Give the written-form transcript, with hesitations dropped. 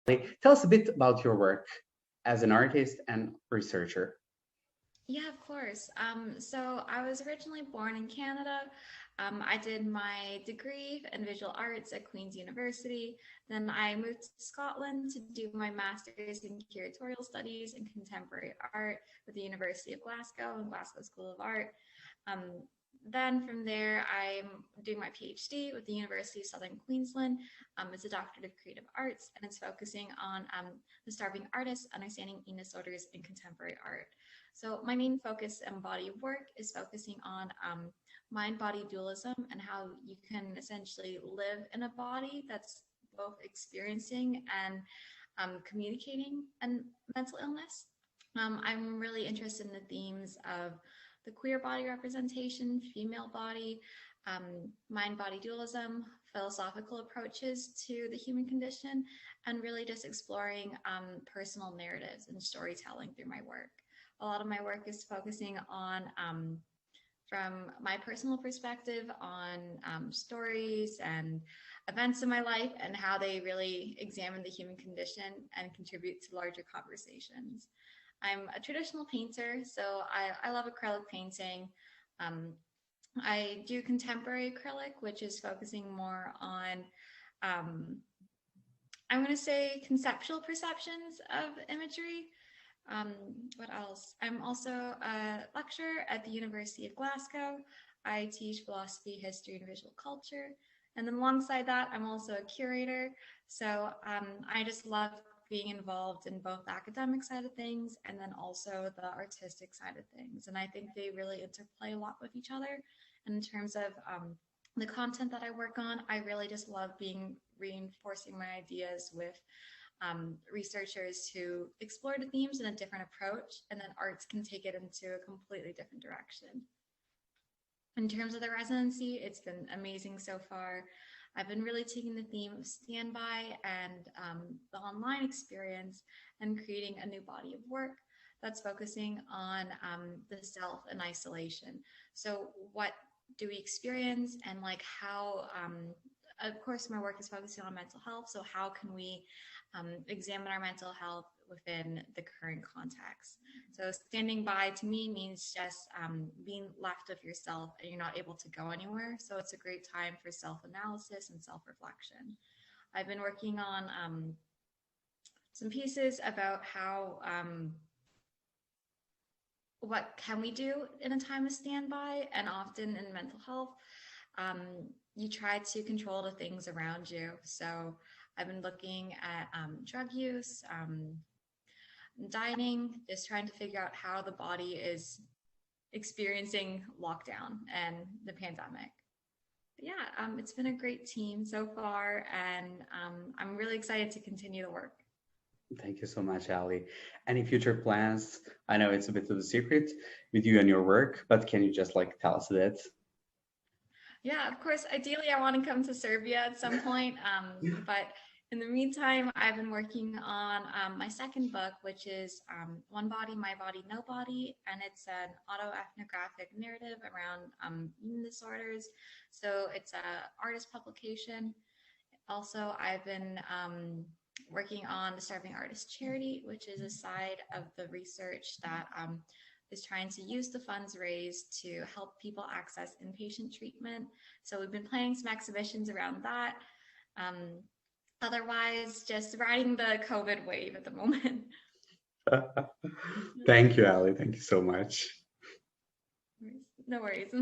Tell us a bit about your work as an artist and researcher. Yeah, of course. So I was originally born in Canada. I did my degree in visual arts at Queen's University. Then I moved to Scotland to do my master's in curatorial studies and contemporary art with the University of Glasgow and Glasgow School of Art. Um, then from there, I'm doing my PhD with the University of Southern Queensland. It's a doctorate of creative arts, and it's focusing on the starving artists, understanding eating disorders in contemporary art. So my main focus and body of work is focusing on mind-body dualism and how you can essentially live in a body that's both experiencing and communicating and mental illness. I'm really interested in the themes of the queer body representation, female body, mind-body dualism, philosophical approaches to the human condition, and really just exploring personal narratives and storytelling through my work. A lot of my work is focusing on, from my personal perspective, on stories and events in my life and how they really examine the human condition and contribute to larger conversations. I'm a traditional painter, so I love acrylic painting. Um, I do contemporary acrylic, which is focusing more on, um, I'm going to say, conceptual perceptions of imagery. Um, what else? I'm also a lecturer at the University of Glasgow. I teach philosophy, history, and visual culture. And then alongside that, I'm also a curator. So I just love being involved in both the academic side of things and then also the artistic side of things. And I think they really interplay a lot with each other. And in terms of the content that I work on, I really just love being reinforcing my ideas with researchers who explore the themes in a different approach, and then arts can take it into a completely different direction. In terms of the residency, it's been amazing so far. I've been really taking the theme of standby and the online experience and creating a new body of work that's focusing on the self and isolation. So what do we experience, and like how, of course, my work is focusing on mental health. So how can we examine our mental health within the current context? So standing by to me means just being left of yourself and you're not able to go anywhere. So it's a great time for self-analysis and self-reflection. I've been working on some pieces about how what can we do in a time of standby, and often in mental health, um, you try to control the things around you. So I've been looking at drug use, dieting, just trying to figure out how the body is experiencing lockdown and the pandemic. But yeah, it's been a great team so far, and I'm really excited to continue the work. Thank you so much, Ali. Any future plans? I know it's a bit of a secret with you and your work, but can you just like tell us that? Yeah, of course. Ideally, I want to come to Serbia at some point. But in the meantime, I've been working on my second book, which is One Body, My Body, No Body. And it's an autoethnographic narrative around eating disorders. So it's a artist publication. Also, I've been working on the Starving Artist Charity, which is a side of the research that is trying to use the funds raised to help people access inpatient treatment. So we've been planning some exhibitions around that. Um, Otherwise, just riding the COVID wave at the moment. Thank you, Ali. Thank you so much. No worries.